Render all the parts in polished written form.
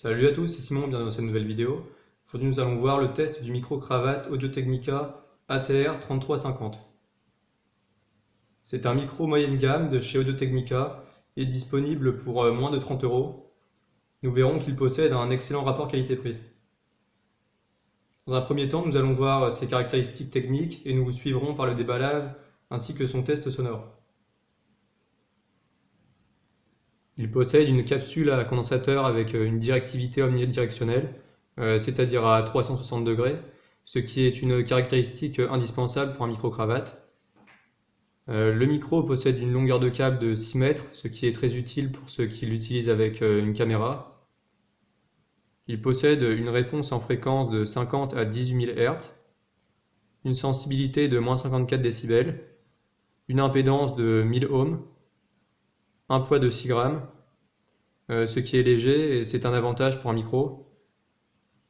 Salut à tous, c'est Simon, bienvenue dans cette nouvelle vidéo. Aujourd'hui nous allons voir le test du micro-cravate Audio-Technica ATR 3350. C'est un micro moyenne gamme de chez Audio-Technica et disponible pour moins de 30 €. Nous verrons qu'il possède un excellent rapport qualité-prix. Dans un premier temps, nous allons voir ses caractéristiques techniques et nous vous suivrons par le déballage ainsi que son test sonore. Il possède une capsule à condensateur avec une directivité omnidirectionnelle, c'est-à-dire à 360 degrés, ce qui est une caractéristique indispensable pour un micro-cravate. Le micro possède une longueur de câble de 6 mètres, ce qui est très utile pour ceux qui l'utilisent avec une caméra. Il possède une réponse en fréquence de 50 à 18 000 Hz, une sensibilité de -54 décibels, une impédance de 1000 ohms, un poids de 6 grammes, ce qui est léger et c'est un avantage pour un micro.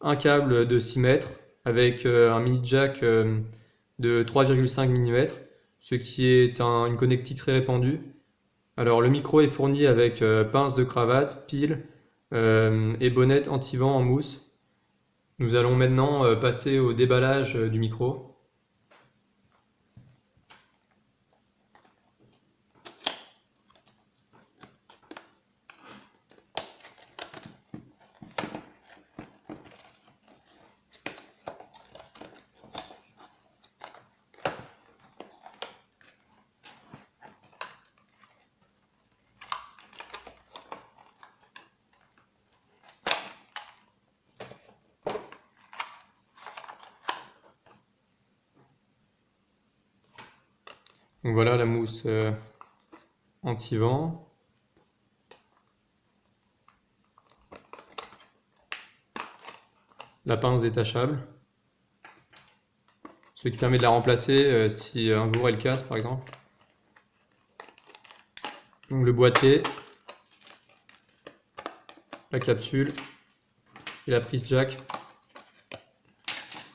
Un câble de 6 mètres avec un mini jack de 3,5 mm, ce qui est une connectique très répandue. Alors le micro est fourni avec pince de cravate, pile et bonnette anti-vent en mousse. Nous allons maintenant passer au déballage du micro. Donc voilà la mousse anti-vent. La pince détachable, ce qui permet de la remplacer si un jour elle casse par exemple. Donc le boîtier, la capsule et la prise jack.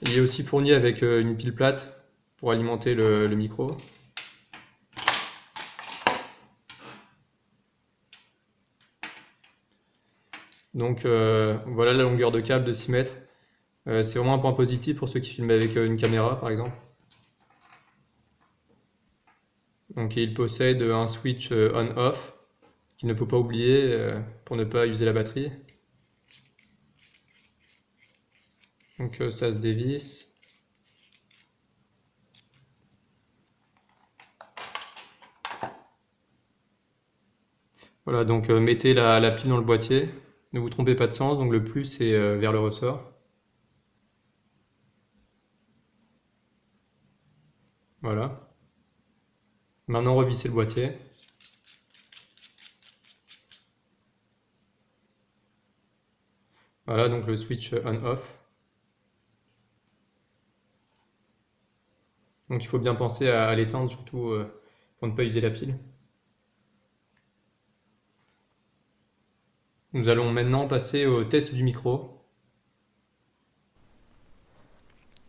Il est aussi fourni avec une pile plate pour alimenter le micro. Donc voilà la longueur de câble de 6 mètres. C'est vraiment un point positif pour ceux qui filment avec une caméra par exemple. Donc il possède un switch on-off qu'il ne faut pas oublier pour ne pas user la batterie. Donc ça se dévisse. Voilà, donc mettez la pile dans le boîtier. Ne vous trompez pas de sens, donc le plus est vers le ressort. Voilà. Maintenant revissez le boîtier. Voilà donc le switch on-off. Donc il faut bien penser à l'éteindre surtout pour ne pas user la pile. Nous allons maintenant passer au test du micro.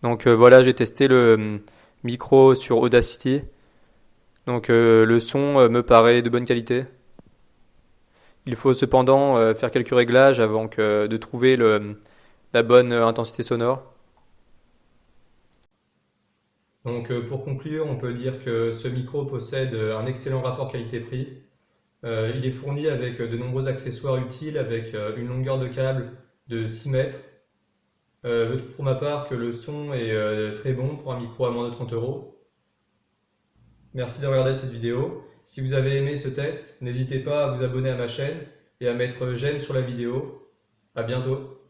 Donc voilà, j'ai testé le micro sur Audacity. Donc le son me paraît de bonne qualité. Il faut cependant faire quelques réglages avant de trouver la bonne intensité sonore. Donc pour conclure, on peut dire que ce micro possède un excellent rapport qualité-prix. Il est fourni avec de nombreux accessoires utiles, avec une longueur de câble de 6 mètres. Je trouve pour ma part que le son est très bon pour un micro à moins de 30 €. Merci de regarder cette vidéo. Si vous avez aimé ce test, n'hésitez pas à vous abonner à ma chaîne et à mettre j'aime sur la vidéo. À bientôt.